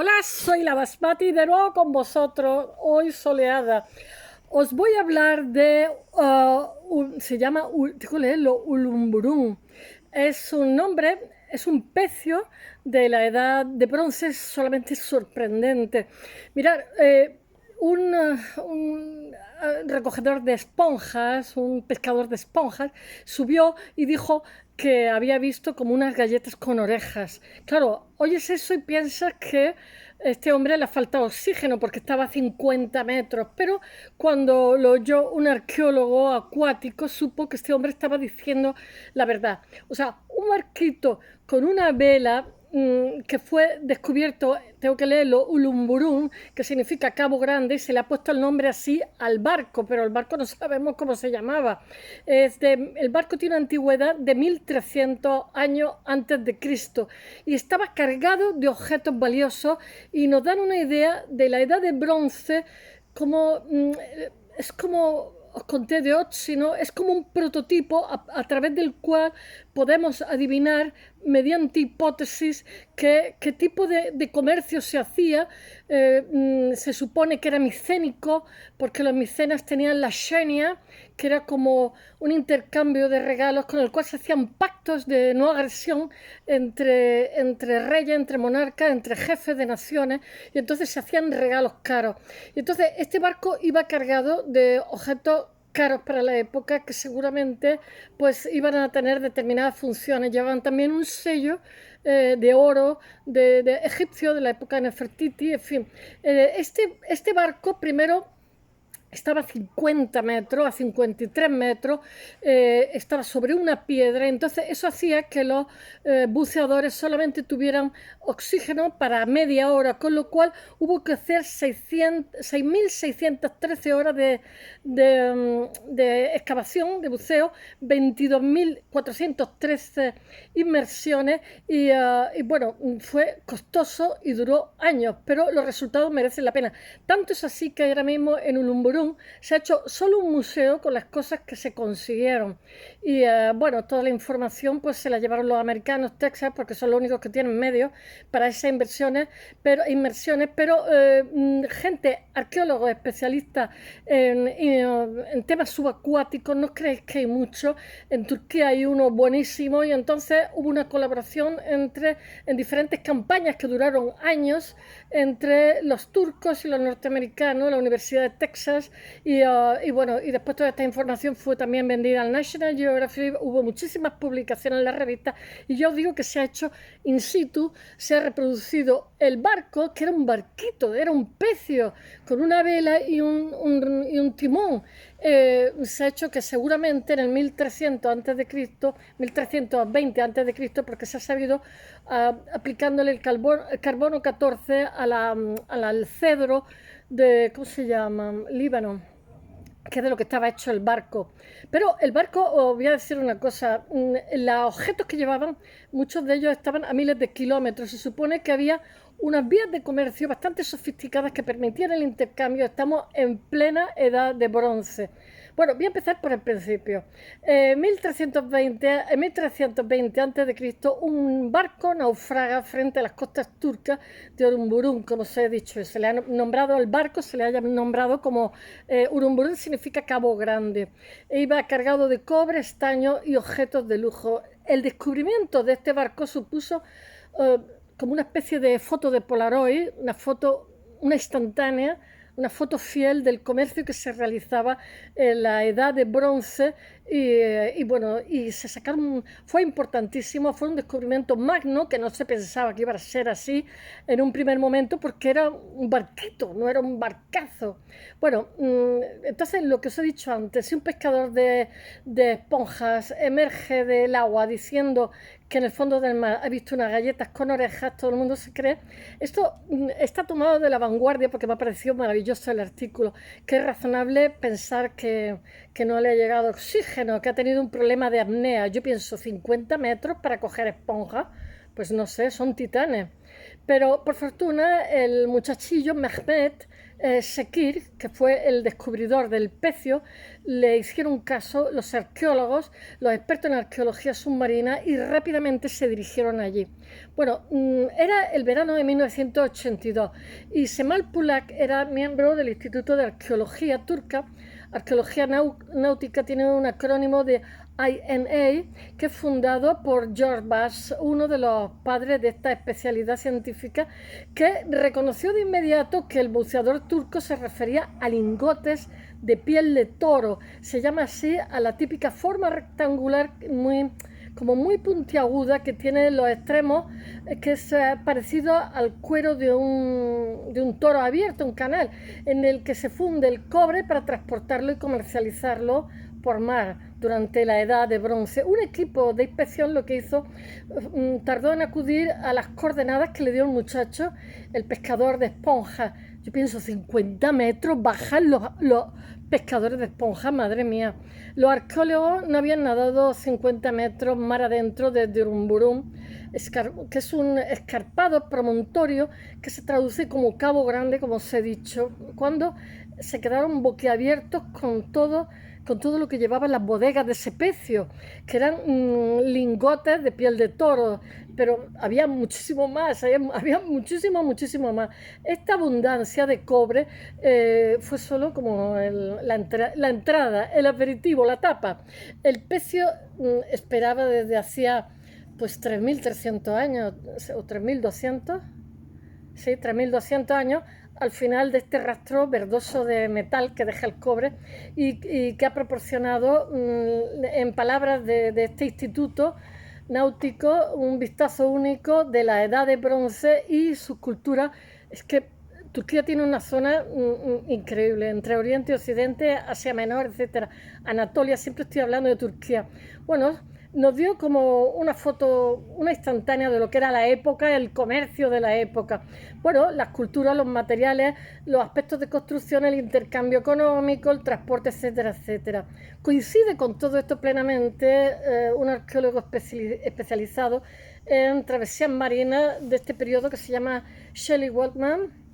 Hola, soy la Basmati de nuevo con vosotros, hoy soleada. Os voy a hablar de, se llama, tengo que leerlo, Ulumburún. Es un nombre, es un pecio de la edad de bronce, solamente sorprendente. Mirad, un recogedor de esponjas, un pescador de esponjas, subió y dijo que había visto como unas galletas con orejas. Claro, oyes eso y piensas que a este hombre le ha faltado oxígeno porque estaba a 50 metros, pero cuando lo oyó un arqueólogo acuático supo que este hombre estaba diciendo la verdad. O sea, un barquito con una vela que fue descubierto, tengo que leerlo, Ulumburún, que significa Cabo Grande, y se le ha puesto el nombre así al barco, pero el barco no sabemos cómo se llamaba. El barco tiene una antigüedad de 1300 años antes de Cristo y estaba cargado de objetos valiosos y nos dan una idea de la edad de bronce como es como os conté de Otzi, ¿no? Es como un prototipo a través del cual podemos adivinar mediante hipótesis qué tipo de comercio se hacía. Se supone que era micénico porque los micenas tenían la xenia, que era como un intercambio de regalos con el cual se hacían pactos de no agresión entre reyes, entre monarcas, entre jefes de naciones, y entonces se hacían regalos caros. Y entonces este barco iba cargado de objetos caros para la época que seguramente pues iban a tener determinadas funciones. Llevaban también un sello de oro de egipcio de la época de Nefertiti, en fin. Este barco primero estaba a 50 metros, a 53 metros, estaba sobre una piedra, entonces eso hacía que los buceadores solamente tuvieran oxígeno para media hora, con lo cual hubo que hacer 6.613 horas de excavación, de buceo, 22.413 inmersiones y bueno, fue costoso y duró años, pero los resultados merecen la pena. Tanto es así que ahora mismo en Ulumburú se ha hecho solo un museo con las cosas que se consiguieron y bueno, toda la información pues se la llevaron los americanos, Texas, porque son los únicos que tienen medios para esas inmersiones, pero gente, arqueólogos especialistas en temas subacuáticos, no creéis que hay mucho. En Turquía hay uno buenísimo y entonces hubo una colaboración en diferentes campañas que duraron años entre los turcos y los norteamericanos, la Universidad de Texas y bueno, y después toda esta información fue también vendida al National Geographic, hubo muchísimas publicaciones en la revista y yo os digo que se ha hecho in situ, se ha reproducido el barco, que era un barquito, era un pecio con una vela y un timón. Se ha hecho que seguramente en el 1300 antes de Cristo, 1320 antes de Cristo, porque se ha sabido aplicándole el carbono 14 al cedro de, ¿cómo se llama? Líbano, que es de lo que estaba hecho el barco. Pero el barco, os voy a decir una cosa, los objetos que llevaban, muchos de ellos estaban a miles de kilómetros. Se supone que había unas vías de comercio bastante sofisticadas que permitían el intercambio. Estamos en plena edad de bronce. Bueno, voy a empezar por el principio. 1320 a.C., un barco naufraga frente a las costas turcas de Urumburún, como os he dicho. Se le ha nombrado al barco, se le haya nombrado como Urumburún significa Cabo Grande. E iba cargado de cobre, estaño y objetos de lujo. El descubrimiento de este barco supuso como una especie de foto de Polaroid, una instantánea, una foto fiel del comercio que se realizaba en la edad de bronce y bueno, y se sacaron, fue importantísimo, fue un descubrimiento magno que no se pensaba que iba a ser así en un primer momento porque era un barquito, no era un barcazo. Bueno, entonces lo que os he dicho antes, si un pescador de esponjas emerge del agua diciendo que en el fondo del mar ha visto unas galletas con orejas, todo el mundo se cree. Esto está tomado de La Vanguardia porque me ha parecido maravilloso el artículo, que es razonable pensar que no le ha llegado oxígeno, que ha tenido un problema de apnea. Yo pienso 50 metros para coger esponja, pues no sé, son titanes. Pero por fortuna el muchachillo Mehmet, Sekir, que fue el descubridor del pecio, le hicieron caso los arqueólogos, los expertos en arqueología submarina y rápidamente se dirigieron allí. Bueno, era el verano de 1982 y Cemal Pulak era miembro del Instituto de Arqueología Turca. Arqueología náutica tiene un acrónimo de INA, que es fundado por George Bass, uno de los padres de esta especialidad científica, que reconoció de inmediato que el buceador turco se refería a lingotes de piel de toro. Se llama así a la típica forma rectangular muy puntiaguda que tiene los extremos, que es parecido al cuero de un toro abierto, un canal, en el que se funde el cobre para transportarlo y comercializarlo por mar durante la edad de bronce. Un equipo de inspección lo que hizo, tardó en acudir a las coordenadas que le dio el muchacho, el pescador de esponja. Yo pienso, 50 metros bajan los pescadores de esponja, madre mía. Los arqueólogos no habían nadado 50 metros mar adentro desde Urumburum, que es un escarpado promontorio que se traduce como Cabo Grande, como os he dicho, cuando se quedaron boquiabiertos con todo lo que llevaban las bodegas de ese pecio, que eran lingotes de piel de toro, pero había muchísimo más, había muchísimo más. Esta abundancia de cobre fue solo como la entrada, el aperitivo, la tapa. El pecio esperaba desde hacía pues 3.300 años, o 3.200, sí, 3.200 años, al final de este rastro verdoso de metal que deja el cobre y que ha proporcionado, en palabras de este instituto náutico, un vistazo único de la edad de bronce y su cultura. Es que Turquía tiene una zona increíble, entre Oriente y Occidente, Asia Menor, etcétera. Anatolia, siempre estoy hablando de Turquía. Bueno, nos dio como una foto, una instantánea de lo que era la época, el comercio de la época. Bueno, las culturas, los materiales, los aspectos de construcción, el intercambio económico, el transporte, etcétera, etcétera. Coincide con todo esto plenamente un arqueólogo especializado en travesías marinas de este periodo que se llama Shelley Waldman.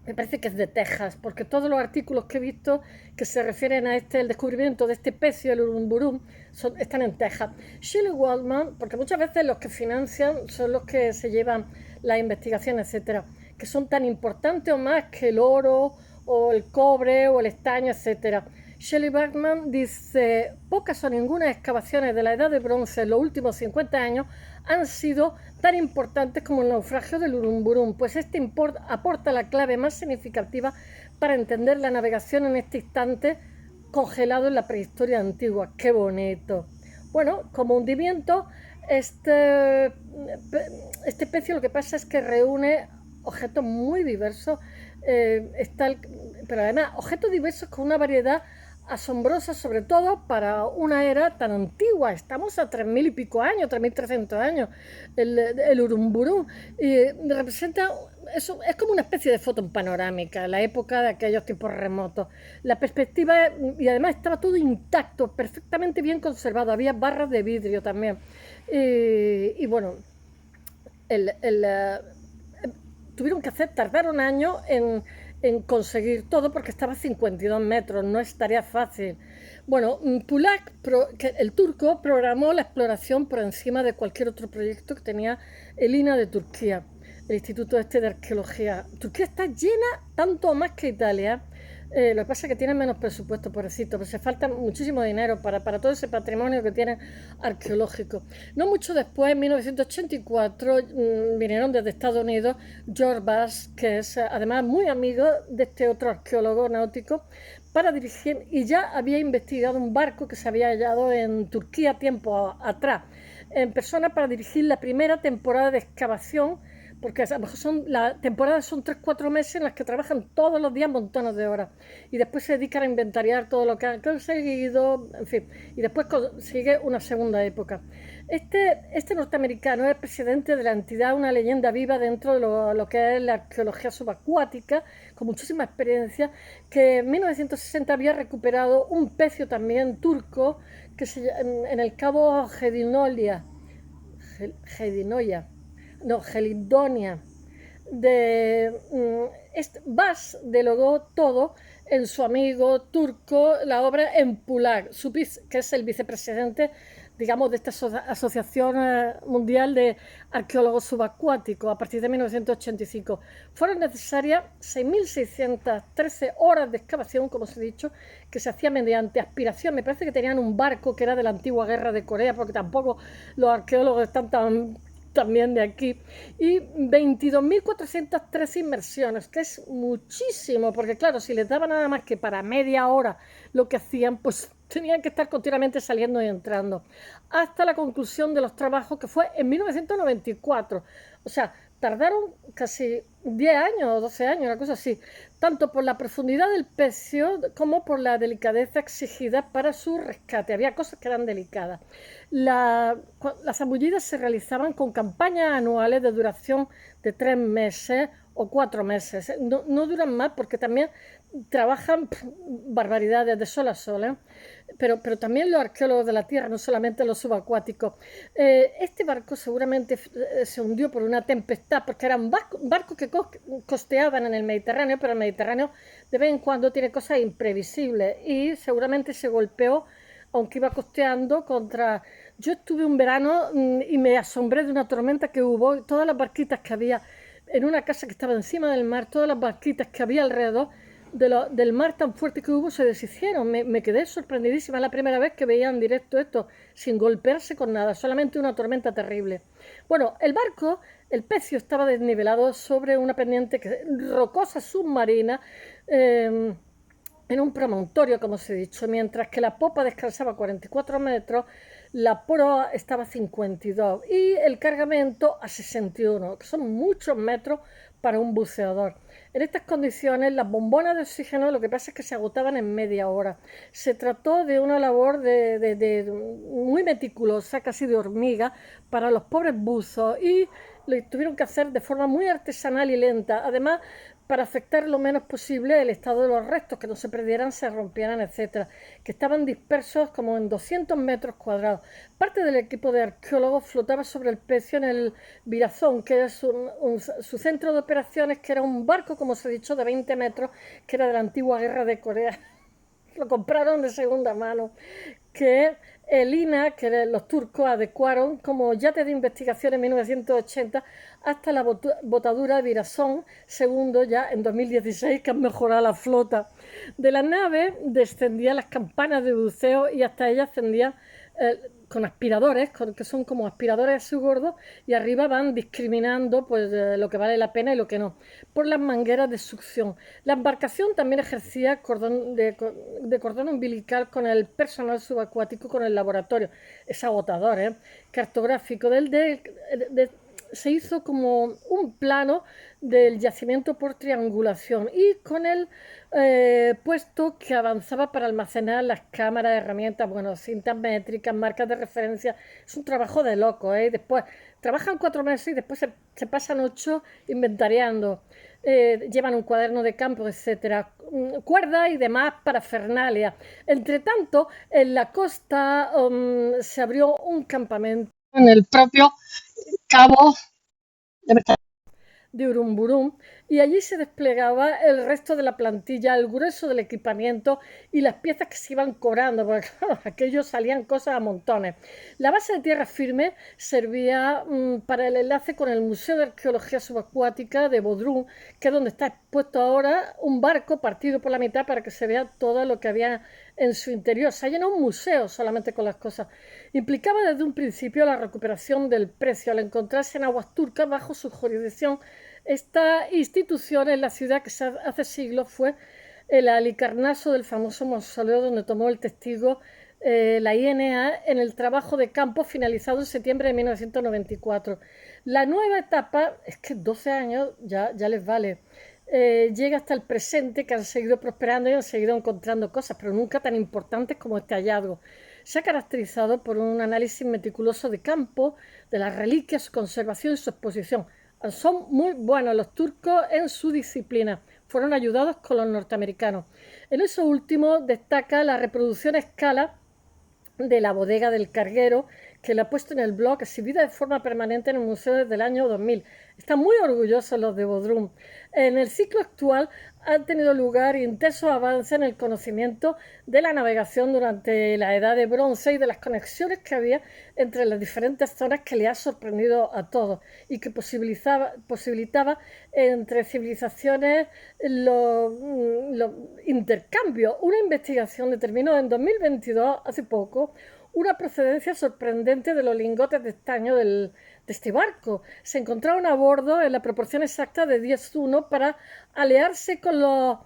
Me parece que es de Texas, porque todos los artículos que he visto que se refieren a el descubrimiento de este pecio, el Urumburum, están en Texas. Shelley Waldman, porque muchas veces los que financian son los que se llevan las investigaciones, etcétera, que son tan importantes o más que el oro o el cobre o el estaño, etcétera. Shelley Waldman dice: pocas o ninguna excavaciones de la edad de bronce en los últimos 50 años han sido tan importantes como el naufragio del Urumburum, pues este aporta la clave más significativa para entender la navegación en este instante congelado en la prehistoria antigua. ¡Qué bonito! Bueno, como hundimiento, este pecio lo que pasa es que reúne objetos muy diversos, pero además objetos diversos con una variedad asombrosa, sobre todo para una era tan antigua. Estamos a 3.000 y pico años, 3.300 años, el Urumburum, y representa, eso es como una especie de foto panorámica, la época de aquellos tiempos remotos. La perspectiva, y además estaba todo intacto, perfectamente bien conservado, había barras de vidrio también. Y bueno, tuvieron que tardaron años en conseguir todo porque estaba a 52 metros, no es tarea fácil. Bueno, Pulak, el turco, programó la exploración por encima de cualquier otro proyecto que tenía el INA de Turquía, el Instituto de Arqueología. Turquía está llena tanto más que Italia. Lo que pasa es que tienen menos presupuesto, pobrecito, pero se falta muchísimo dinero para todo ese patrimonio que tienen arqueológico. No mucho después, en 1984, vinieron desde Estados Unidos George Bass, que es además muy amigo de este otro arqueólogo náutico, para dirigir, y ya había investigado un barco que se había hallado en Turquía tiempo atrás, en persona, para dirigir la primera temporada de excavación, porque a lo mejor la temporada son 3-4 meses en las que trabajan todos los días montones de horas y después se dedican a inventariar todo lo que han conseguido, en fin, y después sigue una segunda época. Este norteamericano es presidente de la entidad, una leyenda viva dentro de lo que es la arqueología subacuática, con muchísima experiencia, que en 1960 había recuperado un pecio también turco en el cabo Gelidonia, Gelidonia, Bas delegó todo en su amigo turco la obra en Pulag, que es el vicepresidente, digamos, de esta Asociación Mundial de Arqueólogos Subacuáticos a partir de 1985. Fueron necesarias 6.613 horas de excavación, como os he dicho, que se hacía mediante aspiración. Me parece que tenían un barco que era de la antigua guerra de Corea, porque tampoco los arqueólogos están también de aquí, y 22.413 inmersiones, que es muchísimo, porque claro, si les daba nada más que para media hora lo que hacían, pues tenían que estar continuamente saliendo y entrando, hasta la conclusión de los trabajos, que fue en 1994. O sea, tardaron casi 10 años o 12 años, una cosa así, tanto por la profundidad del pecio como por la delicadeza exigida para su rescate. Había cosas que eran delicadas. Las zambullidas se realizaban con campañas anuales de duración de 3 meses o 4 meses. No duran más porque también trabajan barbaridades de sol a sol, ¿eh? Pero también los arqueólogos de la tierra, no solamente los subacuáticos. Este barco seguramente se hundió por una tempestad, porque eran barcos que costeaban en el Mediterráneo, pero el Mediterráneo de vez en cuando tiene cosas imprevisibles y seguramente se golpeó, aunque iba costeando, contra... Yo estuve un verano y me asombré de una tormenta que hubo, todas las barquitas que había en una casa que estaba encima del mar, todas las barquitas que había alrededor del mar tan fuerte que hubo se deshicieron. Me quedé sorprendidísima, la primera vez que veía en directo esto, sin golpearse con nada, solamente una tormenta terrible. Bueno, el barco, el pecio estaba desnivelado sobre una pendiente rocosa submarina, en un promontorio, como os he dicho, mientras que la popa descansaba 44 metros, la proa estaba a 52 y el cargamento a 61, que son muchos metros para un buceador. En estas condiciones, las bombonas de oxígeno lo que pasa es que se agotaban en media hora. Se trató de una labor muy meticulosa, casi de hormiga, para los pobres buzos y lo tuvieron que hacer de forma muy artesanal y lenta. Además, para afectar lo menos posible el estado de los restos, que no se perdieran, se rompieran, etcétera, que estaban dispersos como en 200 metros cuadrados. Parte del equipo de arqueólogos flotaba sobre el pecio en el Virazón, que es su centro de operaciones, que era un barco, como os he dicho, de 20 metros, que era de la antigua guerra de Corea. Lo compraron de segunda mano, que el INA, que los turcos adecuaron como yate de investigación en 1980 hasta la botadura de Virazón II ya en 2016, que han mejorado la flota. De la nave descendían las campanas de buceo y hasta ellas ascendían con aspiradores, que son como aspiradores a su gordo, y arriba van discriminando pues, lo que vale la pena y lo que no, por las mangueras de succión. La embarcación también ejercía de cordón umbilical con el personal subacuático, con el laboratorio. Es agotador, ¿eh? Cartográfico se hizo como un plano del yacimiento por triangulación y con el puesto que avanzaba para almacenar las cámaras, herramientas, bueno, cintas métricas, marcas de referencia. Es un trabajo de loco, ¿eh? Después trabajan 4 meses y después se pasan 8 inventariando. Llevan un cuaderno de campo, etcétera, cuerda y demás parafernalia. Entre tanto, en la costa se abrió un campamento en el propio cabo de Urumburum, y allí se desplegaba el resto de la plantilla, el grueso del equipamiento y las piezas que se iban cobrando, porque claro, aquello salían cosas a montones. La base de tierra firme servía para el enlace con el Museo de Arqueología Subacuática de Bodrum, que es donde está expuesto ahora un barco partido por la mitad para que se vea todo lo que había en su interior. Se ha llenado un museo solamente con las cosas. Implicaba desde un principio la recuperación del precio al encontrarse en aguas turcas bajo su jurisdicción. Esta institución en la ciudad, que hace siglos fue el alicarnaso del famoso mausoleo donde tomó el testigo la INA en el trabajo de campo finalizado en septiembre de 1994. La nueva etapa, es que 12 años ya les vale, llega hasta el presente, que han seguido prosperando y han seguido encontrando cosas, pero nunca tan importantes como este hallazgo. Se ha caracterizado por un análisis meticuloso de campo, de las reliquias, su conservación y su exposición. Son muy buenos los turcos en su disciplina. Fueron ayudados con los norteamericanos. En eso último destaca la reproducción a escala de la bodega del carguero, que la ha puesto en el blog, exhibida de forma permanente en el museo desde el año 2000. Están muy orgullosos los de Bodrum. En el ciclo actual han tenido lugar intensos avances en el conocimiento de la navegación durante la Edad de Bronce y de las conexiones que había entre las diferentes zonas, que le ha sorprendido a todos y que posibilitaba entre civilizaciones los intercambios. Una investigación determinó en 2022, hace poco, una procedencia sorprendente de los lingotes de estaño de este barco. Se encontraron a bordo en la proporción exacta de 10:1 para aliarse con los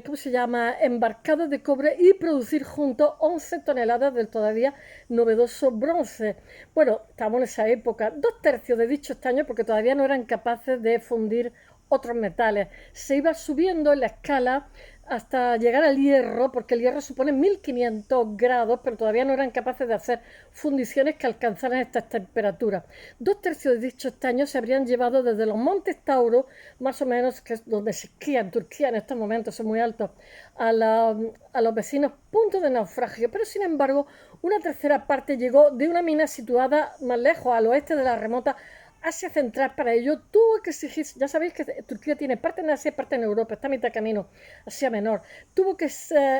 ¿cómo se llama?, embarcados de cobre y producir juntos 11 toneladas del todavía novedoso bronce. Bueno, estamos en esa época. 2/3 de dicho estaño, porque todavía no eran capaces de fundir otros metales. Se iba subiendo en la escala hasta llegar al hierro, porque el hierro supone 1500 grados, pero todavía no eran capaces de hacer fundiciones que alcanzaran estas temperaturas. 2/3 de dicho estaño se habrían llevado desde los montes Tauro, más o menos, que es donde se esquía en Turquía en estos momentos, son muy altos, a los vecinos puntos de naufragio. Pero sin embargo, una tercera parte llegó de una mina situada más lejos, al oeste de la remota Asia Central. Para ello tuvo que exigir, ya sabéis que Turquía tiene parte en Asia y parte en Europa, está a mitad camino, Asia Menor. Tuvo que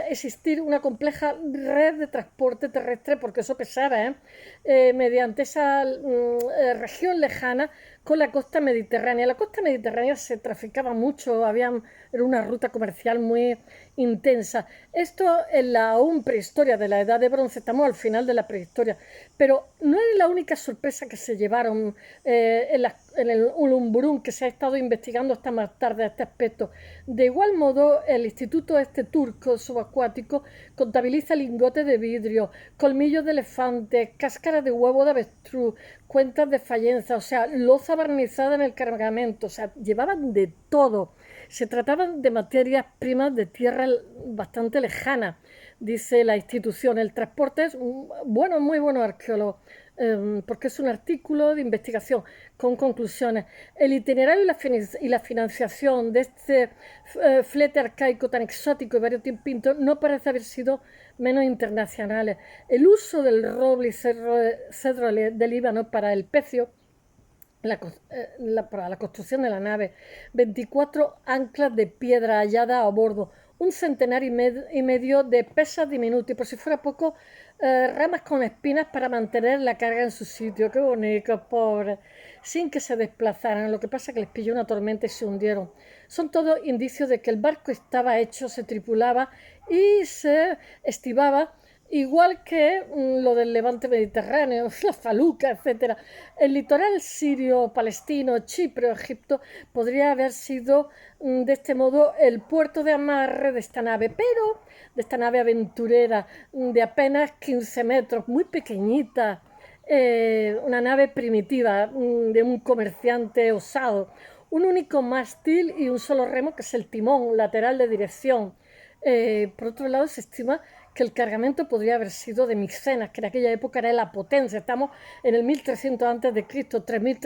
existir una compleja red de transporte terrestre, porque eso pesaba, mediante esa región lejana con la costa mediterránea. La costa mediterránea se traficaba mucho, era una ruta comercial muy intensa. Esto en la aún prehistoria de la Edad de Bronce, estamos al final de la prehistoria, pero no es la única sorpresa que se llevaron en el Ulumburun, que se ha estado investigando hasta más tarde a este aspecto. De igual modo, el Instituto turco subacuático contabiliza lingotes de vidrio, colmillos de elefante, cáscaras de huevo de avestruz, cuentas de fayenza, o sea, loza barnizada en el cargamento, o sea, llevaban de todo. Se trataban de materias primas de tierra bastante lejana, dice la institución. El transporte es bueno, muy bueno arqueólogo, porque es un artículo de investigación con conclusiones. El itinerario y la financiación de este flete arcaico tan exótico y variopinto no parece haber sido menos internacionales. El uso del roble y cedro del Líbano para el pecio, para la construcción de la nave, 24 anclas de piedra halladas a bordo, un centenar y medio de pesas diminutas, y por si fuera poco, ramas con espinas para mantener la carga en su sitio. Qué bonito, pobres, sin que se desplazaran. Lo que pasa es que les pilló una tormenta y se hundieron. Son todos indicios de que el barco estaba hecho, se tripulaba y se estibaba, igual que lo del levante mediterráneo, la Faluca, etc. El litoral sirio, palestino, Chipre o Egipto podría haber sido de este modo el puerto de amarre de esta nave, pero de esta nave aventurera de apenas 15 metros, muy pequeñita, una nave primitiva de un comerciante osado, un único mástil y un solo remo, que es el timón lateral de dirección. Por otro lado, se estima que el cargamento podría haber sido de Micenas, que en aquella época era la potencia. Estamos en el 1300 a.C.,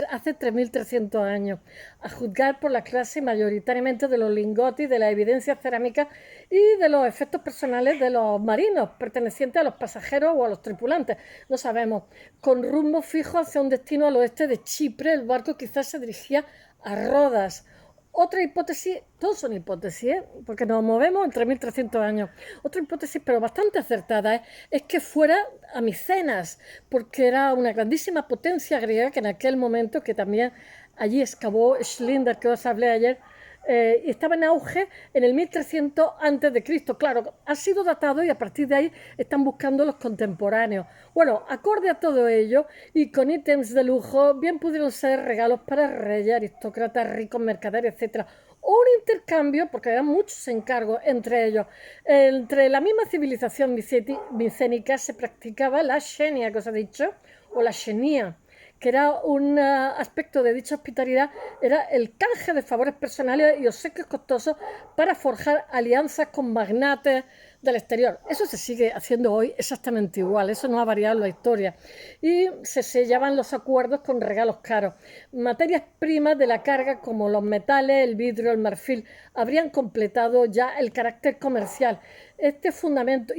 hace 3300 años, a juzgar por la clase mayoritariamente de los lingotes y de las evidencias cerámicas y de los efectos personales de los marinos pertenecientes a los pasajeros o a los tripulantes. No sabemos. Con rumbo fijo hacia un destino al oeste de Chipre, el barco quizás se dirigía a Rodas. Otra hipótesis, todos son hipótesis, porque nos movemos entre 1300 años. Otra hipótesis, pero bastante acertada, es que fuera a Micenas, porque era una grandísima potencia griega que en aquel momento, que también allí excavó Schlinder, que os hablé ayer, y estaba en auge en el 1300 a.C. Claro, ha sido datado y a partir de ahí están buscando los contemporáneos. Bueno, acorde a todo ello y con ítems de lujo, bien pudieron ser regalos para reyes, aristócratas, ricos, mercaderes, etc. O un intercambio, porque eran muchos encargos entre ellos. Entre la misma civilización micénica se practicaba la xenia, que os he dicho, o la xenia, que era un aspecto de dicha hospitalidad, era el canje de favores personales y obsequios costosos para forjar alianzas con magnates del exterior. Eso se sigue haciendo hoy exactamente igual, eso no ha variado en la historia. Y se sellaban los acuerdos con regalos caros. Materias primas de la carga como los metales, el vidrio, el marfil, habrían completado ya el carácter comercial. Este fundamento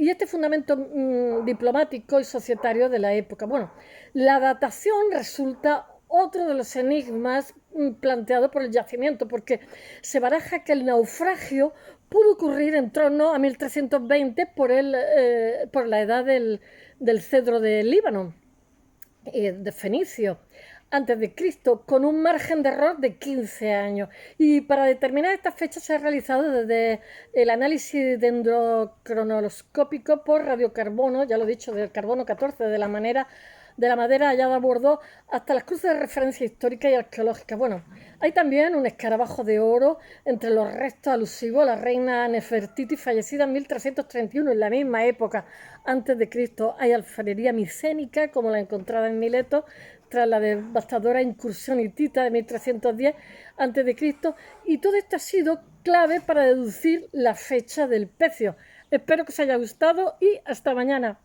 diplomático y societario de la época. Bueno, la datación resulta otro de los enigmas planteados por el yacimiento, porque se baraja que el naufragio pudo ocurrir en torno a 1320 por la edad del cedro de Líbano, de Fenicio, antes de Cristo, con un margen de error de 15 años. Y para determinar estas fechas se ha realizado desde el análisis dendrocronoscópico por radiocarbono, ya lo he dicho, del carbono 14, de la madera hallada a Bordeaux, hasta las cruces de referencia histórica y arqueológica. Bueno, hay también un escarabajo de oro entre los restos alusivos a la reina Nefertiti, fallecida en 1331, en la misma época antes de Cristo. Hay alfarería micénica, como la encontrada en Mileto, tras la devastadora incursión hitita de 1310 a.C., y todo esto ha sido clave para deducir la fecha del pecio. Espero que os haya gustado y hasta mañana.